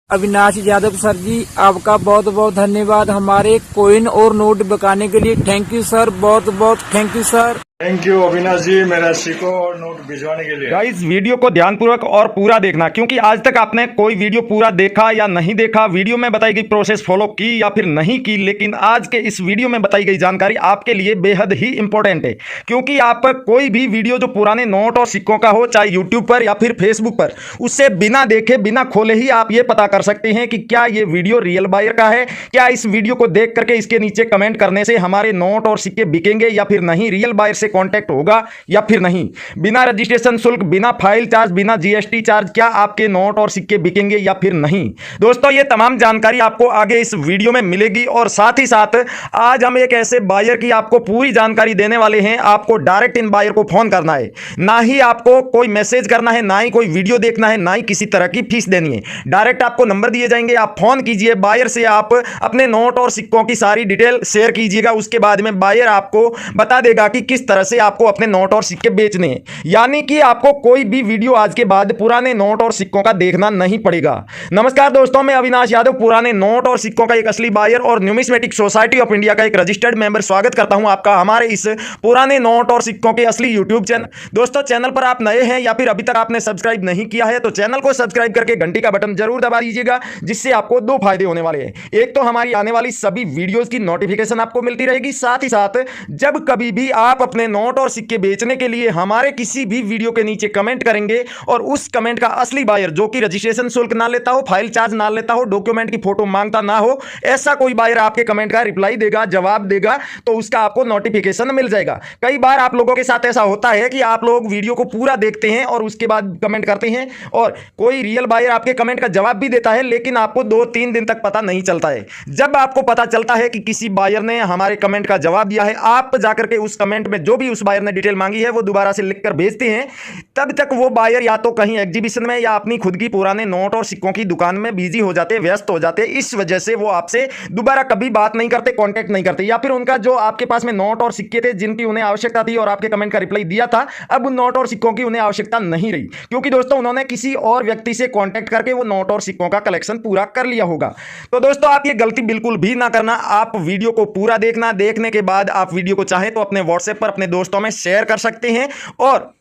Avinash Yadav sir जी, आपका बहुत बहुत धन्यवाद हमारे कोइन और नोट बिकाने के लिए। थैंक यू सर, बहुत बहुत thank you sir. Thank you Avinash ji, मेरा सिक्को और नोट भिजवाने के लिए। गाइस वीडियो को ध्यानपूर्वक और पूरा देखना, क्योंकि आज तक आपने कोई वीडियो पूरा देखा या नहीं देखा, वीडियो में बताई गई प्रोसेस फॉलो की या फिर नहीं की, लेकिन आज के इस वीडियो में बताई गई जानकारी आपके लिए बेहद ही इंपॉर्टेंट है। क्योंकि आप कोई भी वीडियो जो पुराने नोट और सिक्कों का हो, चाहे यूट्यूब पर या फिर फेसबुक पर, उससे बिना देखे बिना खोले ही आप ये पता कर सकते हैं कि क्या ये वीडियो रियल बायर का है, क्या इस वीडियो को देख करके इसके नीचे कमेंट करने से हमारे नोट और सिक्के बिकेंगे या फिर नहीं, रियल बायर से कांटेक्ट होगा या फिर नहीं, बिना रजिस्ट्रेशन शुल्क, बिना फाइल चार्ज, बिना जीएसटी चार्ज क्या आपके नोट और सिक्के बिकेंगे या फिर नहीं। दोस्तों ये तमाम जानकारी आपको आगे इस वीडियो में मिलेगी और साथ ही साथ आज हम एक ऐसे बायर की आपको पूरी जानकारी देने वाले हैं। आपको डायरेक्ट इन बायर को फोन करना है, ना ही आपको कोई मैसेज करना है, ना ही कोई वीडियो देखना है, ना ही किसी तरह की फीस देनी है। डायरेक्ट आपको नंबर दिए जाएंगे, आप फोन कीजिए, बायर से आप अपने नोट और सिक्कों की सारी डिटेल शेयर कीजिएगा। उसके बाद में बायर आपको बता देगा कि किस तरह से आपको अपने नोट और सिक्के बेचने हैं। यानी कि आपको कोई भी वीडियो आज के बाद पुराने नोट और सिक्कों का देखना नहीं पड़ेगा। नमस्कार दोस्तों, मैं अविनाश यादव, पुराने नोट और सिक्कों का एक असली बायर और न्यूमिस्मेटिक सोसाइटी ऑफ इंडिया का एक रजिस्टर्ड मेंबर, स्वागत करता हूं आपका हमारे इस पुराने नोट और सिक्कों के असली यूट्यूब चैनल। दोस्तों चैनल पर आप नए हैं या फिर अभी तक आपने सब्सक्राइब नहीं किया है तो चैनल को सब्सक्राइब करके घंटी का बटन जरूर दबा दीजिएगा, जिससे आपको दो फायदे होने वाले हैं। एक तो हमारी आने वाली सभी वीडियोस की नोटिफिकेशन आपको मिलती रहेगी, साथ ही साथ जब कभी भी आप अपने नोट और सिक्के बेचने के लिए हमारे किसी भी वीडियो के नीचे कमेंट करेंगे और उस कमेंट का असली बायर जो कि रजिस्ट्रेशन शुल्क ना लेता हो, फाइल चार्ज ना लेता हो, डॉक्यूमेंट की फोटो मांगता ना हो, ऐसा कोई बायर आपके कमेंट का रिप्लाई देगा, जवाब देगा, तो उसका आपको नोटिफिकेशन मिल जाएगा। कई बार आप लोगों के साथ ऐसा होता है कि आप लोग वीडियो को पूरा देखते हैं और उसके बाद कमेंट करते हैं और कोई रियल बायर आपके कमेंट का जवाब भी देता है, लेकिन आपको 2-3 दिन तक पता नहीं चलता है। जब आपको पता चलता है कि किसी बायर ने हमारे कमेंट का जवाब दिया है, आप जाकर के उस कमेंट में जो भी उस बायर ने डिटेल मांगी है वो दोबारा से लिखकर भेजते हैं, तब तक वो बायर या तो कहीं एग्जीबिशन में या अपनी खुद की पुराने नोट और सिक्कों की दुकान में बिजी हो जाते, व्यस्त हो जाते। इस वजह से वो आपसे दोबारा कभी बात नहीं करते, कांटेक्ट नहीं करते, या फिर उनका जो आपके पास में नोट और सिक्के थे जिनकी उन्हें आवश्यकता थी और आपके कमेंट का रिप्लाई दिया था, अब उन नोट और सिक्कों की उन्हें आवश्यकता नहीं रही, क्योंकि दोस्तों उन्होंने किसी और व्यक्ति से कांटेक्ट करके वो नोट और सिक्कों का कलेक्शन पूरा कर लिया होगा। तो दोस्तों आप ये गलती बिल्कुल भी ना करना, आप वीडियो को पूरा देखना, देखने के बाद आप वीडियो को चाहे तो अपने व्हाट्सएप पर अपने दोस्तों में शेयर कर सकते हैं और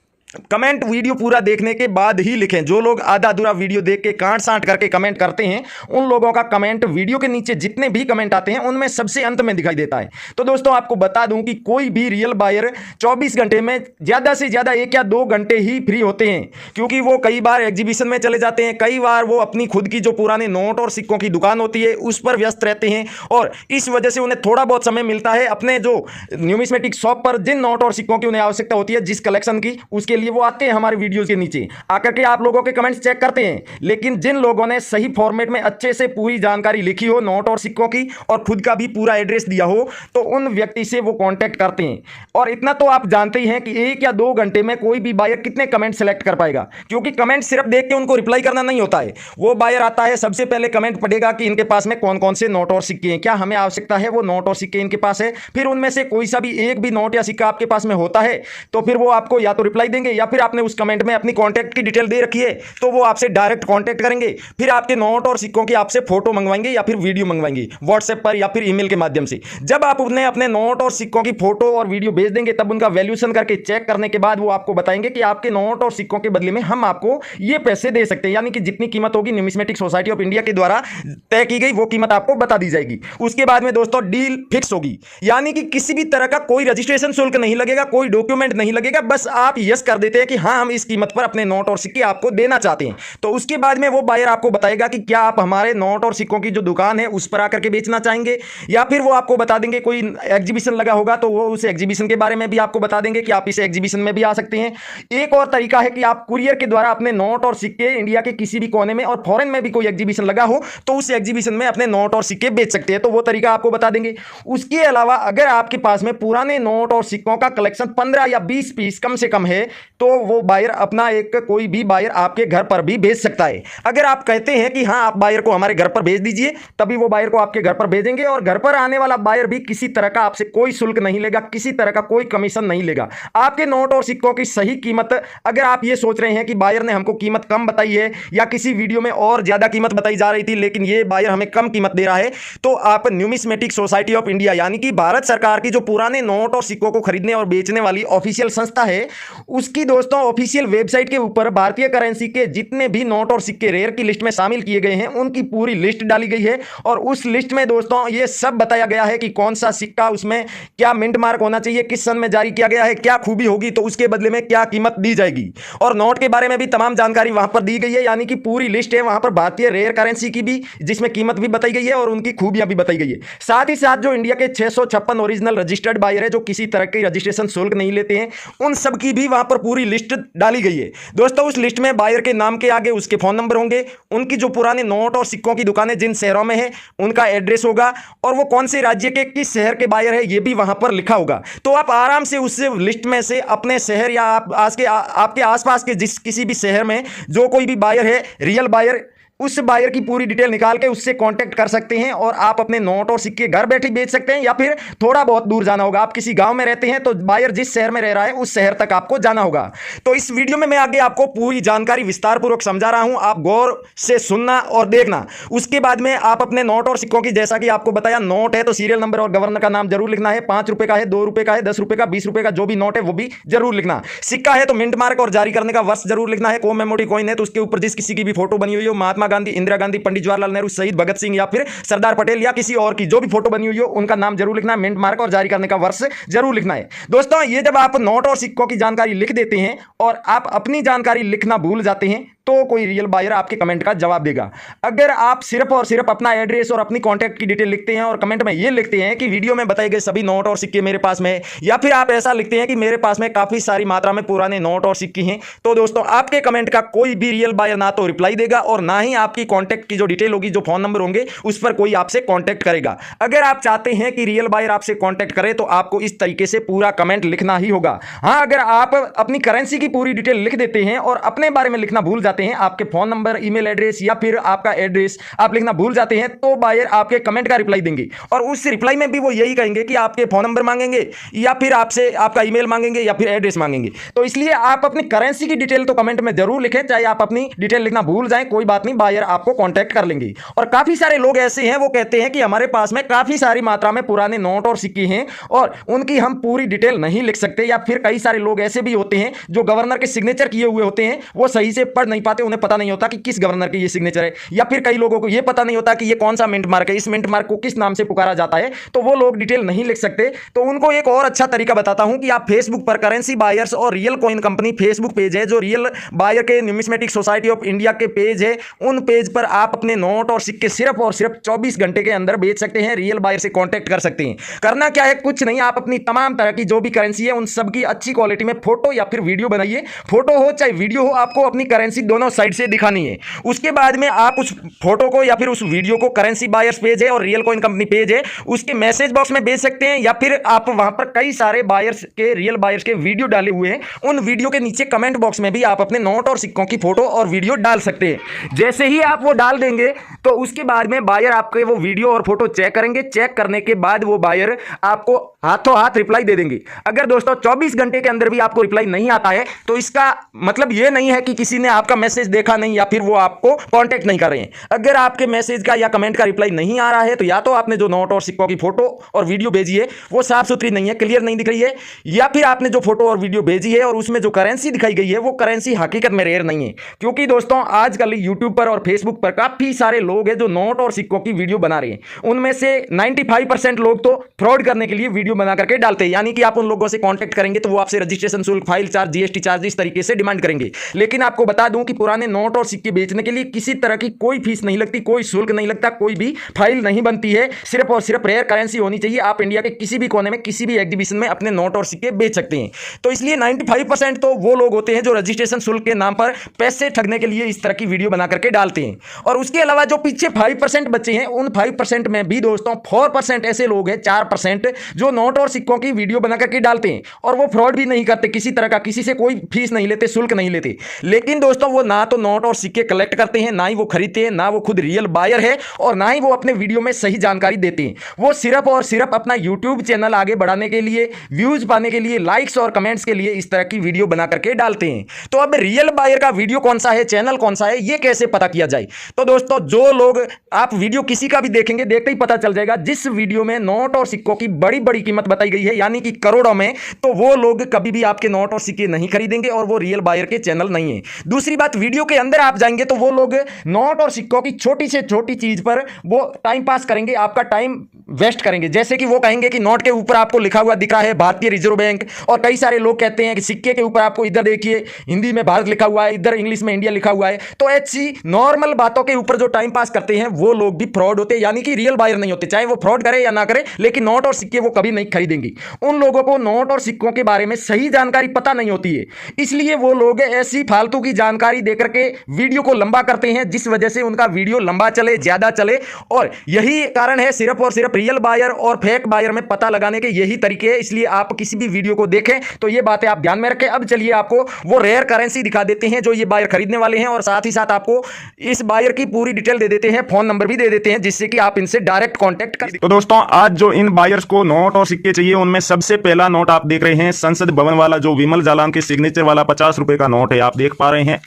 कमेंट वीडियो पूरा देखने के बाद ही लिखें। जो लोग आधा अधूरा वीडियो देख के काट साट करके कमेंट करते हैं, उन लोगों का कमेंट वीडियो के नीचे जितने भी कमेंट आते हैं उनमें सबसे अंत में दिखाई देता है। तो दोस्तों आपको बता दूं कि कोई भी रियल बायर 24 घंटे में ज़्यादा से ज़्यादा 1 या 2 घंटे ही फ्री होते हैं, क्योंकि वो कई बार एग्जीबिशन में चले जाते हैं, कई बार वो अपनी खुद की जो पुराने नोट और सिक्कों की दुकान होती है उस पर व्यस्त रहते हैं और इस वजह से उन्हें थोड़ा बहुत समय मिलता है अपने जो न्यूमिस्मेटिक शॉप पर जिन नोट और सिक्कों की उन्हें आवश्यकता होती है, जिस कलेक्शन की, उसके लिए वो आते हैं हमारे वीडियोस के नीचे आकर के आप लोगों के कमेंट्स चेक करते हैं। लेकिन जिन लोगों ने सही फॉर्मेट में अच्छे से पूरी जानकारी लिखी हो नोट और सिक्कों की और खुद का भी पूरा एड्रेस दिया हो, तो उन व्यक्ति से वो कांटेक्ट करते हैं। और इतना तो आप जानते ही हैं कि 1 या 2 घंटे में कोई भी बायर कितने कमेंट सेलेक्ट कर पाएगा, क्योंकि कमेंट सिर्फ देख के उनको रिप्लाई करना नहीं होता है। वो बायर आता है, सबसे पहले कमेंट पढ़ेगा कि इनके पास में कौन कौन से नोट और सिक्के हैं, क्या हमें आवश्यकता है वो नोट और सिक्के इनके पास है। फिर उनमें से कोई सा भी एक भी नोट या सिक्का आपके पास में होता है तो फिर वो आपको या तो रिप्लाई देंगे, या फिर आपने उस कमेंट में अपनी कांटेक्ट की डिटेल दे रखी है तो वो आपसे डायरेक्ट कांटेक्ट करेंगे। फिर आपके नोट और सिक्कों की आपसे फोटो मंगवाएंगे या फिर वीडियो मंगवाएंगे व्हाट्सएप पर या फिर ईमेल के माध्यम से। जब आप उन्हें अपने नोट और सिक्कों की फोटो और वीडियो भेज देंगे, तब उनका वैल्यूएशन करके चेक करने के बाद वो आपको बताएंगे कि आपके नोट और सिक्कों के बदले में हम आपको ये पैसे दे सकते हैं, यानी कि जितनी कीमत होगी न्यूमिस्मेटिक सोसाइटी ऑफ इंडिया के द्वारा तय की गई वो कीमत आपको बता दी जाएगी। उसके बाद में दोस्तों डील फिक्स होगी, यानी कि किसी भी तरह का कोई रजिस्ट्रेशन शुल्क नहीं लगेगा, कोई डॉक्यूमेंट नहीं लगेगा, बस आप यस कर देते हैं कि हाँ हम इस कीमत पर अपने नोट और सिक्के आपको देना चाहते हैं। तो उसके बाद में वो बायर आपको बताएगा कि क्या आप हमारे नोट और सिक्कों की जो दुकान है उस पर आकर के बेचना चाहेंगे, या फिर वो आपको बता देंगे कोई एग्जीबिशन लगा होगा तो वो उस एग्जीबिशन के बारे में भी आपको बता देंगे कि आप इस एग्जीबिशन में भी आ सकते हैं। एक और तरीका है कि आप कुरियर के द्वारा अपने नोट और सिक्के इंडिया के किसी भी कोने में और फॉरेन में भी कोई एग्जीबिशन लगा हो तो उस एग्जीबिशन में अपने नोट और सिक्के बेच सकते हैं, तो वो तरीका आपको बता देंगे। उसके अलावा अगर आपके पास में पुराने नोट और सिक्कों का कलेक्शन 15 या 20 पीस कम से कम है तो वो बायर अपना एक कोई भी बायर आपके घर पर भी भेज सकता है। अगर आप कहते हैं कि हाँ आप बायर को हमारे घर पर भेज दीजिए, तभी वो बायर को आपके घर पर भेजेंगे और घर पर आने वाला बायर भी किसी तरह का आपसे कोई शुल्क नहीं लेगा, किसी तरह का कोई कमीशन नहीं लेगा। आपके नोट और सिक्कों की सही कीमत, अगर आप ये सोच रहे हैं कि बायर ने हमको कीमत कम बताई है या किसी वीडियो में और ज्यादा कीमत बताई जा रही थी लेकिन ये बायर हमें कम कीमत दे रहा है, तो आप न्यूमिस्मेटिक सोसाइटी ऑफ इंडिया यानी कि भारत सरकार की जो पुराने नोट और सिक्कों को खरीदने और बेचने वाली ऑफिशियल संस्था है, उसकी दोस्तों ऑफिशियल वेबसाइट के ऊपर भारतीय करेंसी के जितने भी नोट और सिक्के रेयर की लिस्ट में शामिल किए गए हैं उनकी पूरी लिस्ट डाली गई है। और उस लिस्ट में दोस्तों ये सब बताया गया है कि कौन सा सिक्का, उसमें क्या मिंट मार्क होना चाहिए, किस सन में जारी किया गया है, क्या खूबी होगी तो उसके बदले में क्या कीमत दी जाएगी, और नोट के बारे में भी तमाम जानकारी वहां पर दी गई है। यानी कि पूरी लिस्ट है वहां पर भारतीय रेयर करेंसी की भी, जिसमें कीमत भी बताई गई है और उनकी खूबियां भी बताई गई है। साथ ही साथ जो इंडिया के 656 ओरिजिनल रजिस्टर्ड बायर है जो किसी तरह के रजिस्ट्रेशन शुल्क नहीं लेते हैं, उन सब की भी वहां पर पूरी लिस्ट डाली गई है। दोस्तों उस लिस्ट में बायर के नाम के आगे उसके फोन नंबर होंगे, उनकी जो पुराने नोट और सिक्कों की दुकानें जिन शहरों में है उनका एड्रेस होगा, और वो कौन से राज्य के किस शहर के बायर है ये भी वहां पर लिखा होगा। तो आप आराम से उस लिस्ट में से अपने शहर या आपके आसपास के जिस किसी भी शहर में जो कोई भी बायर है, रियल बायर, उस बायर की पूरी डिटेल निकाल के उससे कांटेक्ट कर सकते हैं और आप अपने नोट और सिक्के घर बैठे बेच सकते हैं। या फिर थोड़ा बहुत दूर जाना होगा, आप किसी गांव में रहते हैं तो बायर जिस शहर में रह रहा है उस शहर तक आपको जाना होगा। तो इस वीडियो में मैं आगे आपको पूरी जानकारी विस्तार पूर्वक समझा रहा हूं, आप गौर से सुनना और देखना। उसके बाद में आप अपने नोट और सिक्कों की, जैसा कि आपको बताया, नोट है तो सीरियल नंबर और गवर्नर का नाम जरूर लिखना है। 5 रुपए का है, 2 रुपए का है, 10 रुपए का, 20 रुपए का जो भी नोट है वो भी जरूर लिखना। सिक्का है तो मिंट मार्क और जारी करने का वर्ष जरूर लिखना है। कोमेमोरेटिव कॉइन है तो उसके ऊपर जिस किसी की भी फोटो बनी हुई हो, महात्मा गांधी, इंदिरा गांधी, पंडित जवाहरलाल नेहरू, शहीद भगत सिंह या फिर सरदार पटेल या किसी और की जो भी फोटो बनी हुई हो उनका नाम जरूर लिखना है। मिंट मार्क और जारी करने का वर्ष जरूर लिखना है। दोस्तों ये जब आप नोट और सिक्कों की जानकारी लिख देते हैं और आप अपनी जानकारी लिखना भूल जाते हैं तो कोई रियल बायर आपके कमेंट का जवाब देगा। अगर आप सिर्फ और सिर्फ अपना एड्रेस और अपनी कॉन्टैक्ट की डिटेल लिखते हैं और कमेंट में ये लिखते हैं कि वीडियो में बताए गए सभी नोट और सिक्के मेरे पास में है, या फिर आप ऐसा लिखते हैं कि मेरे पास में काफी सारी मात्रा में पुराने नोट और सिक्के हैं, तो दोस्तों आपके कमेंट का कोई भी रियल बायर ना तो रिप्लाई देगा और ना ही आपकी कॉन्टैक्ट की जो डिटेल होगी, जो फोन नंबर होंगे, उस पर कोई आपसे कॉन्टैक्ट करेगा। अगर आप चाहते हैं कि रियल बायर आपसे कॉन्टैक्ट करे तो आपको इस तरीके से पूरा कमेंट लिखना ही होगा। हाँ, अगर आप अपनी करेंसी की पूरी डिटेल लिख देते हैं और अपने बारे में लिखना भूल जाते हैं, आपके फोन नंबर, ईमेल एड्रेस या फिर आपका एड्रेस आप लिखना भूल जाते हैं, तो बायर आपके कमेंट का रिप्लाई देंगे और उस रिप्लाई में भी वो यही कहेंगे कि आपके फोन नंबर मांगेंगे या फिर आपसे आपका ईमेल मांगेंगे या फिर एड्रेस मांगेंगे। तो इसलिए आप अपनी करेंसी की डिटेल तो कमेंट में जरूर लिखें, चाहे आप अपनी डिटेल लिखना भूल जाएं, कोई बात नहीं, बायर आपको कांटेक्ट कर लेंगे। और काफी सारे लोग ऐसे हैं वो कहते हैं कि हमारे पास में काफी सारी मात्रा में पुराने नोट और सिक्के हैं और उनकी हम पूरी डिटेल नहीं लिख सकते, या फिर कई सारे लोग ऐसे भी होते हैं जो गवर्नर के सिग्नेचर किए हुए होते हैं, वो सही से पढ़ नहीं पाते, उन्हें पता नहीं होता कि किस गवर्नर की ये सिग्नेचर है, या फिर कई लोगों को ये पता नहीं होता कि ये कौन सा मिंट मार्क है, इस मिंट मार्क को किस नाम से पुकारा जाता है, तो वो लोग डिटेल नहीं लिख सकते। तो उनको एक और अच्छा तरीका बताता हूं कि आप फेसबुक पर करेंसी बायर्स और real coin company Facebook page है, जो रियल बायर के न्यूमिस्मेटिक सोसाइटी ऑफ इंडिया के पेज है, उन पेज पर आप अपने नोट और सिक्के सिर्फ और सिर्फ 24 घंटे के अंदर बेच सकते हैं, रियल बायर से कांटेक्ट कर सकते हैं। करना क्या है, कुछ नहीं, आप अपनी तमाम तरह की जो भी करेंसी है उन सब की अच्छी क्वालिटी में फोटो या फिर वीडियो बनाइए, फोटो हो चाहे वीडियो हो, आपको अपनी करेंसी दोनों साइड से दिखानी है। उसके बाद में आप उस फोटो को या फिर उस वीडियो को करेंसी बायर्स पेज है और रियल कॉइन कंपनी पेज है उसके मैसेज बॉक्स में भेज सकते हैं, या फिर आप वहां पर कई सारे बायर्स के, रियल बायर्स के वीडियो डाले हुए हैं, उन वीडियो के नीचे कमेंट बॉक्स में भी आप अपने नोट और सिक्कों की फोटो और वीडियो डाल सकते हैं। जैसे ही आप वो डाल देंगे तो उसके बाद में बायर आपके वो वीडियो और फोटो चेक करेंगे, चेक करने के बाद वो बायर आपको हाथों हाथ रिप्लाई दे देंगे। अगर दोस्तों 24 घंटे के अंदर भी आपको रिप्लाई नहीं आता है तो इसका मतलब ये नहीं है कि किसी ने आपका मैसेज देखा नहीं या फिर वो आपको कांटेक्ट नहीं कर रहे हैं। अगर आपके मैसेज का या कमेंट का रिप्लाई नहीं आ रहा है तो या तो आपने जो नोट और सिक्कों की फोटो और वीडियो भेजी है वो साफ सुथरी नहीं है, क्लियर नहीं दिख रही है, या फिर आपने जो फोटो और वीडियो भेजी है और उसमें जो करेंसी दिखाई गई है वो करेंसी हकीकत में रेयर नहीं है। क्योंकि दोस्तों आजकल यूट्यूब पर और फेसबुक पर काफी सारे लोग हैं जो नोट और सिक्कों की वीडियो बना रहे हैं, उनमें से 95% लोग तो फ्रॉड करने के लिए वीडियो बना करके डालते हैं। यानी कि आप उन लोगों से कांटेक्ट करेंगे तो वो आपसे रजिस्ट्रेशन शुल्क, फाइल चार्ज, जीएसटी चार्ज इस तरीके से डिमांड करेंगे। लेकिन आपको बता दूं कि पुराने नोट और सिक्के बेचने के लिए किसी तरह की कोई फीस नहीं लगती, कोई शुल्क नहीं लगता, कोई भी फाइल नहीं बनती है, सिर्फ और सिर्फ रेयर करेंसी होनी चाहिए। आप इंडिया के किसी भी कोने में किसी भी एग्जीबिशन में अपने नोट और सिक्के बेच सकते हैं। तो इसलिए 95% तो वो लोग होते हैं जो रजिस्ट्रेशन शुल्क के नाम पर पैसे ठगने के लिए इस तरह की वीडियो बना करके डालते हैं। और उसके अलावा जो पीछे 5% बचे हैं, उन 5% में भी दोस्तों 4% ऐसे लोग हैं, 4% जो नोट और सिक्कों की वीडियो बना करके डालते हैं और वो फ्रॉड भी नहीं करते किसी तरह का, किसी से कोई फीस नहीं लेते, शुल्क नहीं लेते। लेकिन दोस्तों वो ना तो नोट और सिक्के कलेक्ट करते हैं, ना ही वो खरीदते हैं, ना वो खुद रियल बायर है और ना ही वो अपने वीडियो में सही जानकारी देते हैं। वो सिर्फ और सिर्फ अपना यूट्यूब चैनल आगे बढ़ाने के लिए, व्यूज पाने के लिए, लाइक्स और कमेंट्स के लिए इस तरह की वीडियो बना करके डालते हैं। तो अब रियल बायर का वीडियो कौन सा है, चैनल कौन सा है, ये कैसे पता किया जाए? तो दोस्तों जो लोग, आप वीडियो किसी का भी देखेंगे, देखते ही पता चल जाएगा जिस वीडियो में नोट और सिक्कों की बड़ी बड़ी कीमत बताई गई है, यानी कि करोड़ों में, तो वो लोग कभी भी आपके नोट और सिक्के नहीं खरीदेंगे और वो रियल बायर के चैनल नहीं है। दूसरी बात, वीडियो के अंदर आप जाएंगे तो वो लोग नोट और सिक्कों की छोटी से छोटी चीज पर वो टाइम पास करेंगे, आपका टाइम वेस्ट करेंगे। जैसे कि वो कहेंगे कि नोट के ऊपर आपको लिखा हुआ दिख रहा है भारतीय रिजर्व बैंक, और कई सारे लोग कहते हैं कि सिक्के के ऊपर आपको इधर देखिए हिंदी में भारत लिखा हुआ है, इधर इंग्लिश में इंडिया लिखा हुआ है। तो ऐसी नॉर्मल बातों के ऊपर जो टाइम पास करते हैं वो लोग भी फ्रॉड होते हैं, यानी कि रियल बायर नहीं होते, चाहे वो फ्रॉड करे या ना करे, लेकिन नोट और सिक्के वो कभी नहीं खरीदेंगे। उन लोगों को नोट और सिक्कों के बारे में सही जानकारी पता नहीं होती है, इसलिए वो लोग ऐसी फालतू की जानकारी देकर के वीडियो को लंबा करते हैं, जिस वजह से उनका वीडियो लंबा चले, ज्यादा चले। और यही कारण है सिर्फ और सिर्फ रियल बायर और फेक बायर में पता लगाने के यही तरीके हैं। इसलिए आप किसी भी वीडियो को देखें तो ये बातें आप ध्यान में रखें। अब चलिए आपको वो रेयर करेंसी दिखा देते हैं जो ये बायर खरीदने वाले हैं, और साथ ही साथ आपको इस बायर की पूरी डिटेल दे देते हैं, फोन नंबर भी दे देते हैं, जिससे कि आप इनसे डायरेक्ट कांटेक्ट कर। तो दोस्तों आज जो इन बायर्स को नोट और सिक्के चाहिए, उनमें सबसे पहला नोट आप देख रहे हैं संसद भवन वाला, जो विमल जालान के सिग्नेचर वाला 50 रुपए का नोट है, आप देख पा रहे हैं।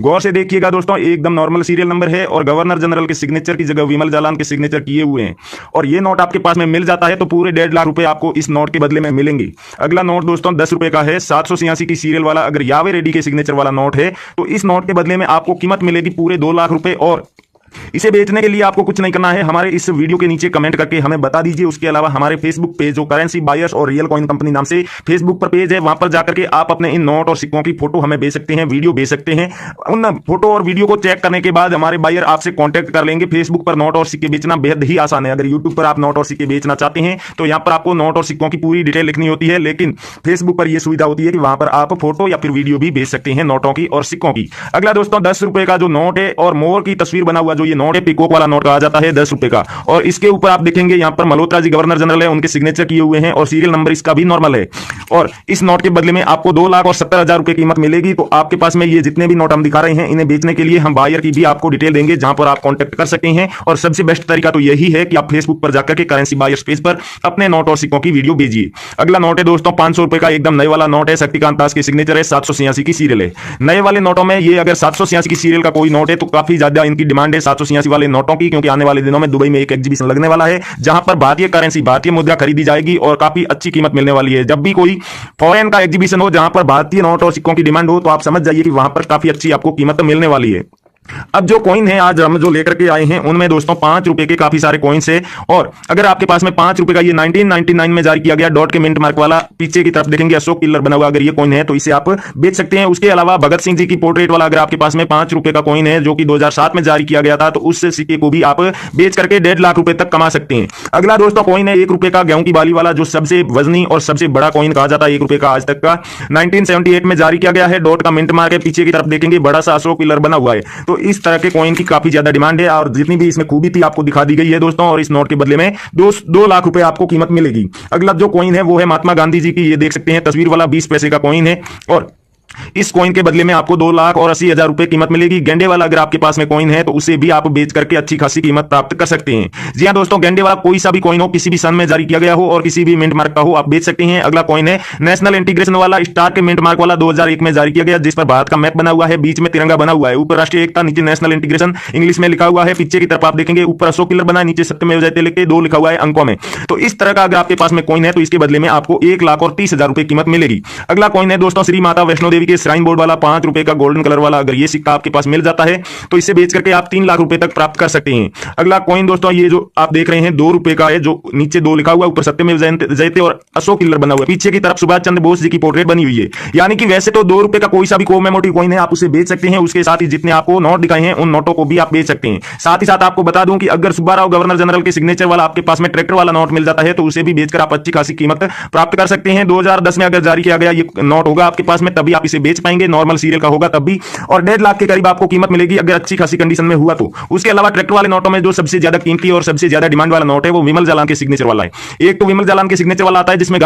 गौर से देखिएगा दोस्तों, एकदम नॉर्मल सीरियल नंबर है और गवर्नर जनरल के सिग्नेचर की जगह विमल जालान के सिग्नेचर किए हुए हैं, और ये नोट आपके पास में मिल जाता है तो पूरे 1.5 लाख रुपए आपको इस नोट के बदले में मिलेंगे। अगला नोट दोस्तों 10 रुपए का है, 786 की सीरियल वाला, अगर यावे रेड्डी के सिग्नेचर वाला नोट है तो इस नोट के बदले में आपको कीमत मिलेगी पूरे 2 लाख रुपए। और इसे बेचने के लिए आपको कुछ नहीं करना है, हमारे इस वीडियो के नीचे कमेंट करके हमें बता दीजिए। उसके अलावा हमारे फेसबुक पेज, जो करेंसी बायर्स और रियल कॉइन कंपनी नाम से फेसबुक पर पेज है, वहां पर जाकर के आप अपने इन नोट और सिक्कों की फोटो हमें भेज सकते हैं, वीडियो भेज सकते हैं। उन फोटो और वीडियो को चेक करने के बाद हमारे बायर आपसे कॉन्टैक्ट कर लेंगे। फेसबुक पर नोट और सिक्के बेचना बेहद ही आसान है। अगर यूट्यूब पर आप नोट और सिक्के बेचना चाहते हैं तो यहाँ पर आपको नोट और सिक्कों की पूरी डिटेल लिखनी होती है, लेकिन फेसबुक पर यह सुविधा होती है कि वहां पर आप फोटो या फिर वीडियो भी भेज सकते हैं नोटों की और सिक्कों की। अगला दोस्तों 10 रुपए का जो नोट है और मोर की तस्वीर बना हुआ जो ये नोट है, पिकॉक वाला नोट कहा जाता है, 10 रुपए का, और इसके ऊपर आप देखेंगे यहाँ पर मल्होत्रा जी गवर्नर जनरल है, उनके सिग्नेचर किए हुए हैं और सीरियल नंबर इसका भी नॉर्मल है। और इस नोट के बदले में आपको 2,70,000 रुपए कीमत मिलेगी। तो आपके पास में ये जितने भी नोट हम दिखा रहे हैं, इन्हें बेचने के लिए हम बायर की भी आपको डिटेल देंगे, जहां पर आप कॉन्टैक्ट कर सकते हैं। और सबसे बेस्ट तरीका तो यही है कि आप फेसबुक पर जाकर के करेंसी बायर्स पेज पर अपने नोट और सिक्कों की वीडियो भेजिए। अगला नोट है दोस्तों 500 रुपए का, एकदम नए वाला नोट है, शक्तिकांत दास के सिग्नेचर है, 786 की सीरियल है। नए वाले नोटों में ये अगर 786 की सीरियल का कोई नोट है तो काफी ज्यादा इनकी डिमांड है 786 वाले नोटों की, क्योंकि आने वाले दिनों में दुबई में एक एग्जीबिशन लगने वाला है, जहां पर भारतीय करेंसी, भारतीय मुद्रा खरीदी जाएगी और काफी अच्छी कीमत मिलने वाली है। जब भी कोई फॉरेन का एग्जीबिशन हो जहां पर भारतीय नोट और सिक्कों की डिमांड हो, तो आप समझ जाइए कि वहां पर काफी अच्छी आपको कीमत मिलने वाली है। अब जो कॉइन है आज हम जो लेकर के आए हैं, उनमें दोस्तों 5 रुपए के काफी सारे कॉइन्स है। और अगर आपके पास में 5 रुपए का ये 1999 में जारी किया गया डॉट के मिंट मार्क वाला, पीछे की तरफ देखेंगे अशोक पिल्लर बना हुआ, अगर ये कॉइन है तो इसे आप बेच सकते हैं। उसके अलावा भगत सिंह जी की पोर्ट्रेट वाला अगर आपके पास में 5 रुपए का कॉइन है जो कि 2007 में जारी किया गया था, तो उस सिक्के को भी आप बेच करके 1.5 लाख रुपए तक कमा सकते हैं। अगला दोस्तों कॉइन है 1 रुपए का, गेहूं की बाली वाला, जो सबसे वजनी और सबसे बड़ा कॉइन कहा जाता है 1 रुपए का आज तक का, 1978 में जारी किया गया है, डॉट का मिंट मार्क है, पीछे की तरफ देखेंगे बड़ा सा अशोक पिल्लर बना हुआ है। तो इस तरह के कॉइन की काफी ज्यादा डिमांड है और जितनी भी इसमें खूबी थी आपको दिखा दी गई है दोस्तों, और इस नोट के बदले में 2 लाख रुपए आपको कीमत मिलेगी। अगला जो कॉइन है वो है महात्मा गांधी जी की, ये देख सकते हैं तस्वीर वाला 20 पैसे का कॉइन है, और इस कॉइन के बदले में आपको 2,80,000 रुपए कीमत मिलेगी। गेंडे वाला अगर आपके पास में कॉइन है तो उसे भी आप बेच करके अच्छी खासी कीमत प्राप्त कर सकते हैं। जी हां दोस्तों, गेंडे वाला कोई सा भी कॉइन हो, किसी भी सन में जारी किया गया हो और किसी भी मिंट मार्क का हो, आप बेच सकते हैं। अगला कॉइन है नेशनल इंटीग्रेशन वाला, स्टार के मिंट मार्क वाला, 2001 में जारी किया गया, जिस पर भारत का मैप बना हुआ है, बीच में तिरंगा बना हुआ है, ऊपर राष्ट्रीय एकता, नीचे नेशनल इंटीग्रेशन इंग्लिश में लिखा हुआ है, पीछे की तरफ आप देखेंगे ऊपर अशोक पिल्लर बना है, नीचे सत्यमेव जयते लिखे 2 लिखा हुआ है अंकों में। तो इस तरह का अगर आपके पास में कॉइन है तो इसके बदले में आपको 1,30,000 रुपए कीमत मिलेगी। अगला कॉइन है दोस्तों श्री माता वैष्णो देवी के श्राइन बोर्ड वाला, 5 रुपए का गोल्डन कलर वाला, अगर ये सिक्का आपके पास मिल जाता है तो इसे बेच करके आप 3 लाख रुपए तक प्राप्त कर सकते हैं। अगला कॉइन दोस्तों ये जो आप देख रहे हैं 2 रुपए का है, जो नीचे 2 लिखा हुआ, ऊपर सत्यमेव जयते और अशोक पिल्लर बना हुआ है, पीछे की तरफ सुभाष चंद्र बोस जी की पोर्ट्रेट बनी हुई है। यानी कि वैसे तो 2 रुपए का कोई सा भी कोमेमोरेटिव कॉइन है आप उसे बेच सकते हैं, उसके साथ ही जितने आपको नोट दिखाए हैं उन नोटों को भी आप बेच सकते हैं। साथ ही साथ आपको बता दूं कि अगर सुब्बाराव गवर्नर जनरल के सिग्नेचर वाला आपके पास में ट्रैक्टर वाला नोट मिल जाता है तो उसे भी बेचकर आप अच्छी खासी कीमत प्राप्त कर सकते हैं। 2010 में अगर जारी किया गया ये नोट होगा आपके पास में, तभी आप आप इसे बेच पाएंगे, नॉर्मल सीरियल का होगा तब भी, और 1.5 लाख के करीब आपको कीमत मिलेगी अगर अच्छी खासी कंडीशन में हुआ तो। उसके अलावा ट्रैक्टर वाले नोटों में जो सबसे ज्यादा कीमती और सबसे ज्यादा डिमांड वाला नोट है वो विमल जालान के सिग्नेचर वाला है। एक तो विमल जालान के सिग्नेचर वाला आता है जिसमें